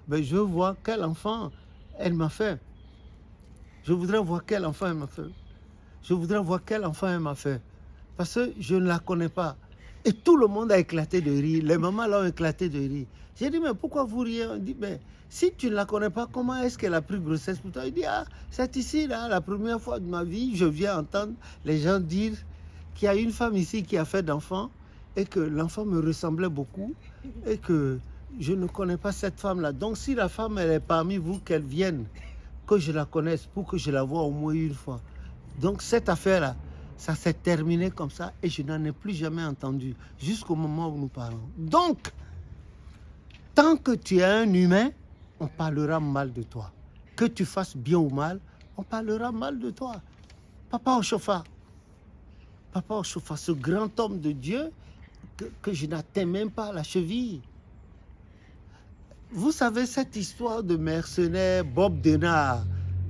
ben, je veux voir quel enfant elle m'a fait. Je voudrais voir quel enfant elle m'a fait. Je voudrais voir quel enfant elle m'a fait. Parce que je ne la connais pas. Et tout le monde a éclaté de rire. Les mamans là ont éclaté de rire. J'ai dit, mais pourquoi vous riez? On dit, mais si tu ne la connais pas, comment est-ce qu'elle a pris grossesse pour toi? Il dit, ah, c'est ici, là, la première fois de ma vie, je viens entendre les gens dire qu'il y a une femme ici qui a fait d'enfant et que l'enfant me ressemblait beaucoup et que je ne connais pas cette femme-là. Donc si la femme, elle est parmi vous, qu'elle vienne, que je la connaisse, pour que je la voie au moins une fois. Donc cette affaire-là, ça s'est terminé comme ça et je n'en ai plus jamais entendu jusqu'au moment où nous parlons. Donc, tant que tu es un humain, on parlera mal de toi. Que tu fasses bien ou mal, on parlera mal de toi. Papa Ochofa, ce grand homme de Dieu que je n'atteins même pas à la cheville. Vous savez cette histoire de mercenaire Bob Denard,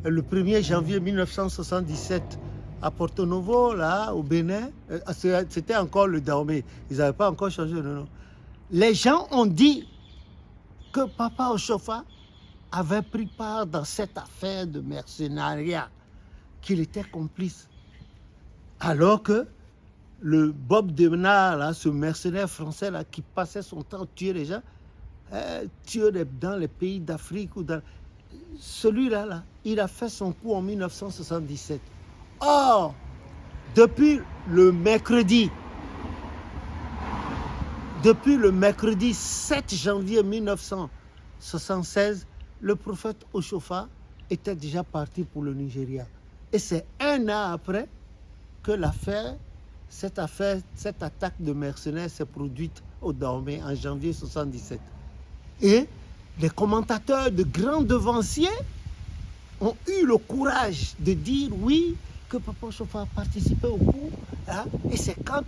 le 1er janvier 1977, à Porto Novo, là, au Bénin, c'était encore le Dahomey. Ils n'avaient pas encore changé de nom. Les gens ont dit que Papa Ochofa avait pris part dans cette affaire de mercenariat, qu'il était complice. Alors que le Bob Denard, là, ce mercenaire français là, qui passait son temps à tuer les gens, tuer dans les pays d'Afrique ou dans... Celui-là, là, il a fait son coup en 1977. Or, depuis le mercredi 7 janvier 1976, le prophète Ochofa était déjà parti pour le Nigeria. Et c'est un an après que cette attaque de mercenaires s'est produite au Dahomey en janvier 1977. Et les commentateurs de grands devanciers ont eu le courage de dire oui, que Papa Ochofa a participé au coup. Hein, et c'est quand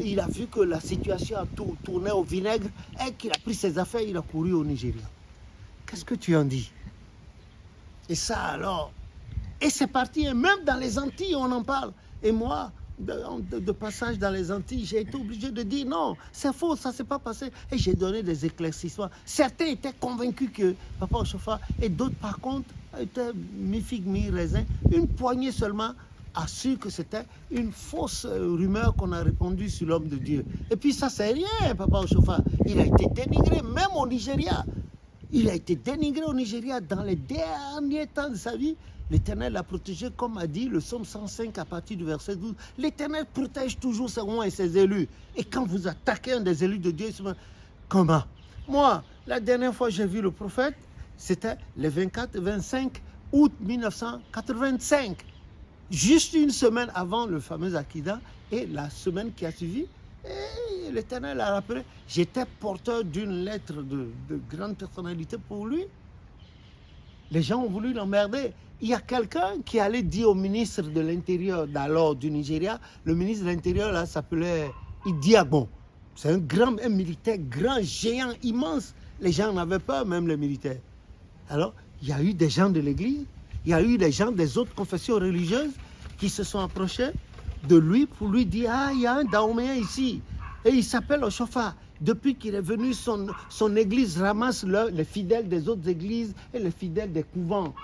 il a vu que la situation a tourné au vinaigre et qu'il a pris ses affaires, il a couru au Nigeria. Qu'est-ce que tu en dis? Et ça alors, et c'est parti, et même dans les Antilles, on en parle. Et moi, de passage dans les Antilles, j'ai été obligé de dire non, c'est faux, ça ne s'est pas passé. Et j'ai donné des éclaircissements. Certains étaient convaincus que Papa Ochofa, et d'autres par contre, étaient mi-figue, mi-raisin. Une poignée seulement a su que c'était une fausse rumeur qu'on a répandue sur l'homme de Dieu. Et puis ça, c'est rien, Papa Ochofa. Il a été dénigré, même au Nigeria. Il a été dénigré au Nigeria dans les derniers temps de sa vie. L'Éternel l'a protégé, comme a dit le psaume 105 à partir du verset 12. L'Éternel protège toujours ses rois et ses élus. Et quand vous attaquez un des élus de Dieu, comment? Moi, la dernière fois que j'ai vu le prophète, c'était le 24 et 25 août 1985. Juste une semaine avant le fameux Akida et la semaine qui a suivi. Et l'Éternel a rappelé, j'étais porteur d'une lettre de grande personnalité pour lui. Les gens ont voulu l'emmerder. Il y a quelqu'un qui allait dire au ministre de l'Intérieur d'alors du Nigeria, le ministre de l'Intérieur là s'appelait Idi Agbon. C'est un militaire grand, géant, immense. Les gens en avaient peur, même les militaires. Alors, il y a eu des gens de l'église, il y a eu des gens des autres confessions religieuses qui se sont approchés de lui pour lui dire, ah, il y a un Dahoméen ici. Et il s'appelle Ochofa. Depuis qu'il est venu, son église ramasse les fidèles des autres églises et les fidèles des couvents,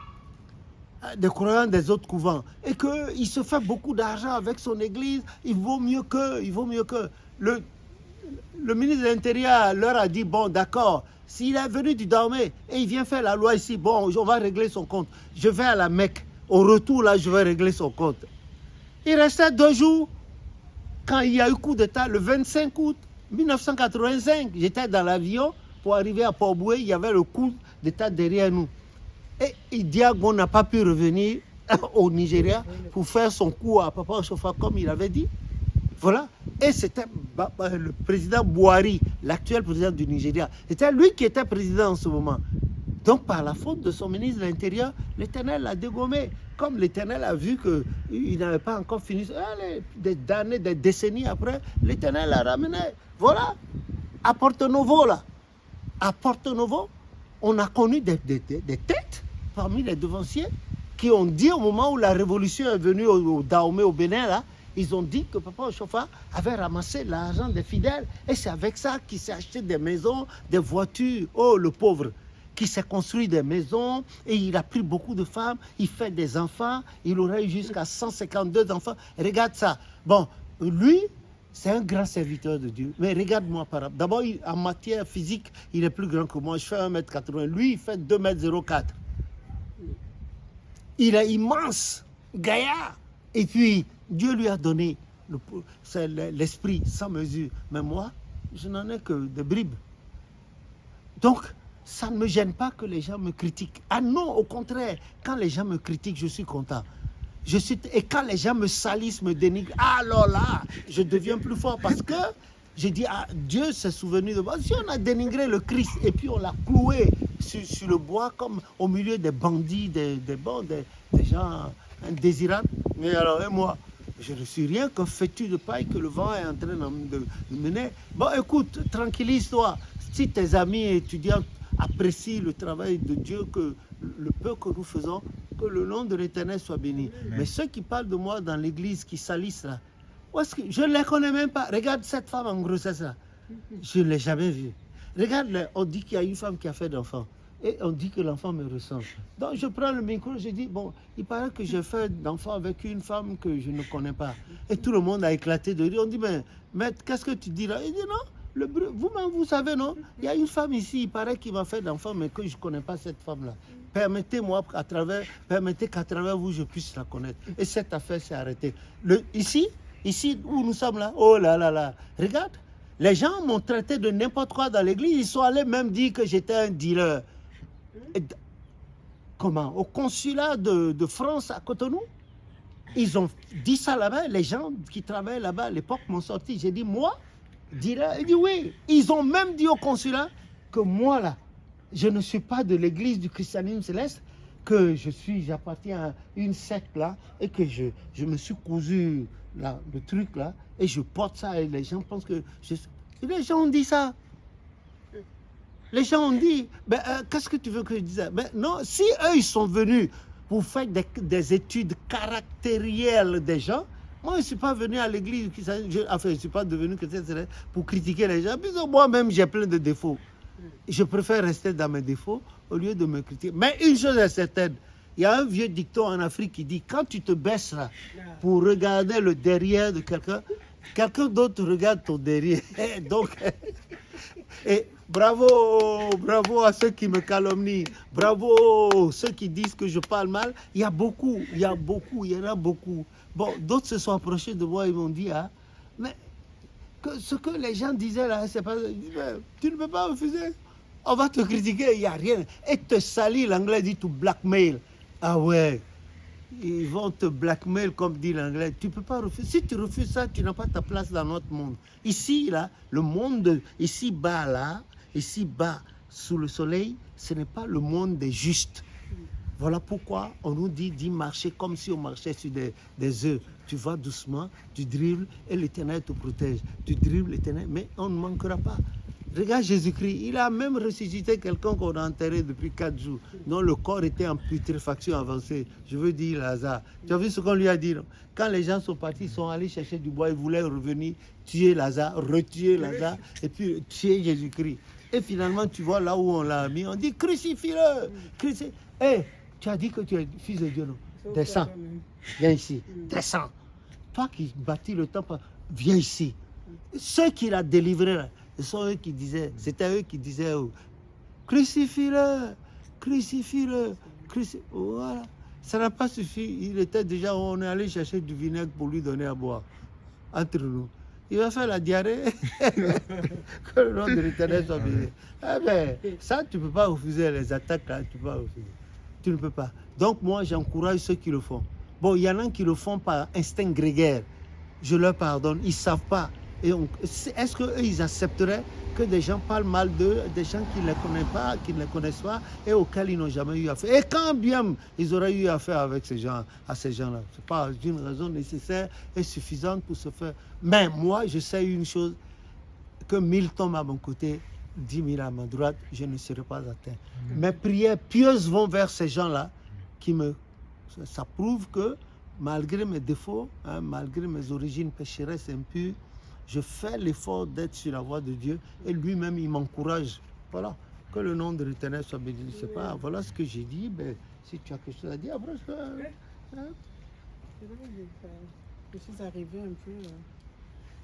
des croyants des autres couvents. Et qu'il se fait beaucoup d'argent avec son église. Il vaut mieux que. Le ministre de l'Intérieur leur a dit, bon, d'accord, s'il est venu du Dahomey et il vient faire la loi ici, bon, on va régler son compte. Je vais à la Mecque. Au retour, là, je vais régler son compte. Il restait 2 jours quand il y a eu coup d'État, le 25 août 1985. J'étais dans l'avion pour arriver à Port-Boué. Il y avait le coup d'État derrière nous. Et Idi Agbon n'a pas pu revenir au Nigeria pour faire son coup à Papa Ochofa comme il avait dit. Voilà. Et c'était le président Buhari, l'actuel président du Nigeria. C'était lui qui était président en ce moment. Donc, par la faute de son ministre de l'Intérieur, l'Éternel l'a dégommé. Comme l'Éternel a vu qu'il n'avait pas encore fini, allez, des années, des décennies après, l'Éternel l'a ramené. Voilà. À Porto Novo, là. À Porto Novo, on a connu des têtes parmi les devanciers qui ont dit au moment où la révolution est venue au Dahomey, au Bénin, là, ils ont dit que Papa Ochofa avait ramassé l'argent des fidèles et c'est avec ça qu'il s'est acheté des maisons, des voitures. Oh, le pauvre. qui s'est construit des maisons et il a pris beaucoup de femmes, il fait des enfants, il aurait eu jusqu'à 152 enfants. Regarde ça. Bon, lui, c'est un grand serviteur de Dieu. Mais regarde-moi par rapport. D'abord, en matière physique, il est plus grand que moi. Je fais 1m80. Lui, il fait 2m04. Il est immense, gaillard. Et puis, Dieu lui a donné l'esprit sans mesure. Mais moi, je n'en ai que des bribes. Donc, ça ne me gêne pas que les gens me critiquent. Ah non, au contraire, quand les gens me critiquent, je suis content. Et quand les gens me salissent, me dénigrent, alors là, je deviens plus fort parce que je dis, ah, Dieu s'est souvenu de moi. Si on a dénigré le Christ et puis on l'a cloué sur le bois comme au milieu des bandits, des gens indésirables, mais alors, et moi, je ne suis rien qu'un fétu de paille que le vent est en train de mener. Bon, écoute, tranquillise-toi. Si tes amis étudiants apprécient le travail de Dieu, que le peu que nous faisons, que le nom de l'Éternel soit béni. Amen. Mais ceux qui parlent de moi dans l'église, qui salissent là, je ne les connais même pas. Regarde cette femme en grossesse là. Je ne l'ai jamais vue. Regarde, on dit qu'il y a une femme qui a fait d'enfant. Et on dit que l'enfant me ressemble. Donc je prends le micro, je dis, bon, il paraît que j'ai fait d'enfant avec une femme que je ne connais pas. Et tout le monde a éclaté de rire. On dit, mais maître, qu'est-ce que tu dis là? Il dit, non, vous-même, vous savez, non? Il y a une femme ici, il paraît qu'il m'a fait d'enfant, mais que je ne connais pas cette femme-là. Permettez-moi, permettez qu'à travers vous, je puisse la connaître. Et cette affaire s'est arrêtée. Ici, où nous sommes là, oh là là là, regarde, les gens m'ont traité de n'importe quoi dans l'église, ils sont allés même dire que j'étais un dealer. Comment? Au consulat de France à Cotonou, ils ont dit ça là-bas, les gens qui travaillent là-bas à l'époque m'ont sorti. J'ai dit, moi, dealer? Il dit oui. Ils ont même dit au consulat que moi là, je ne suis pas de l'église du christianisme céleste, que j'appartiens à une secte là, et que je me suis cousu là, le truc là, et je porte ça, et les gens pensent que et les gens ont dit ça. Les gens ont dit, qu'est-ce que tu veux que je dise? Non, si eux ils sont venus pour faire des études caractérielles des gens, moi je ne suis pas venu à l'église, je ne suis pas devenu chrétien pour critiquer les gens, puisque moi-même j'ai plein de défauts. Je préfère rester dans mes défauts au lieu de me critiquer. Mais une chose est certaine, il y a un vieux dicton en Afrique qui dit, quand tu te baisses là pour regarder le derrière de quelqu'un d'autre regarde ton derrière. Donc, et bravo à ceux qui me calomnient, bravo ceux qui disent que je parle mal. Il y en a beaucoup. Bon, d'autres se sont approchés de moi et m'ont dit, ah, mais ce que les gens disaient là, c'est pas. Tu ne peux pas refuser. On va te critiquer, il n'y a rien. Et te salir, l'anglais dit to blackmail. Ah ouais, ils vont te blackmail comme dit l'anglais. Tu ne peux pas refuser. Si tu refuses ça, tu n'as pas ta place dans notre monde. Ici, là, le monde, ici bas, là, ici bas, sous le soleil, ce n'est pas le monde des justes. Voilà pourquoi on nous dit d'y marcher comme si on marchait sur des œufs. Tu vas doucement, tu dribbles et l'Éternel te protège. Tu dribbles l'Éternel, mais on ne manquera pas. Regarde Jésus-Christ, il a même ressuscité quelqu'un qu'on a enterré depuis 4 jours, dont le corps était en putréfaction avancée. Je veux dire Lazare. Tu as vu ce qu'on lui a dit, non? Quand les gens sont partis, ils sont allés chercher du bois, ils voulaient revenir, tuer Lazare, retuer Lazare, et puis tuer Jésus-Christ. Et finalement, tu vois là où on l'a mis, on dit crucifie-le. Tu as dit que tu es fils de Dieu, non? Descends, viens ici, descends. Toi qui bâtis le temple, viens ici. Ceux qui l'ont délivré, là, ce sont eux qui disaient, c'était eux qui disaient, oh, crucifie-le. Voilà. Ça n'a pas suffi. Il était déjà, on est allé chercher du vinaigre pour lui donner à boire. Entre nous. Il va faire la diarrhée. Que le nom de l'Éternel soit béni. Eh bien, ça, tu ne peux pas refuser les attaques, là, tu peux pas refuser. Tu ne peux pas. Donc, moi, j'encourage ceux qui le font. Bon, il y en a qui le font par instinct grégaire. Je leur pardonne. Ils ne savent pas. Est-ce qu'eux, ils accepteraient que des gens parlent mal d'eux, des gens qui ne les connaissent pas, qui ne les connaissent pas et auxquels ils n'ont jamais eu affaire? Et quand bien ils auraient eu affaire avec ces gens, à ces gens-là, ce n'est pas une raison nécessaire et suffisante pour se faire. Mais moi, je sais une chose, que 1000 tombent à mon côté, 10 000 à ma droite, je ne serai pas atteint. Mes prières pieuses vont vers ces gens-là ça prouve que malgré mes défauts, malgré mes origines pécheresses impures, je fais l'effort d'être sur la voie de Dieu et lui-même il m'encourage. Voilà, Que le nom de l'Éternel soit béni. Je ne sais pas. Voilà ce que j'ai dit. Ben, si tu as quelque chose à dire, après, je peux... Hein? Je suis arrivé un peu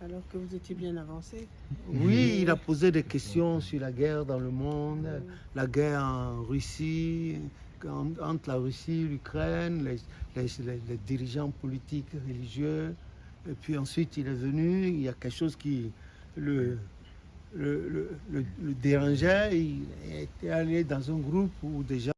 alors que vous étiez bien avancé. Oui, il a posé des questions sur la guerre dans le monde, la guerre en Russie, entre la Russie et l'Ukraine, les dirigeants politiques, religieux. Et puis ensuite, il est venu, il y a quelque chose qui le dérangeait. Il était allé dans un groupe où des gens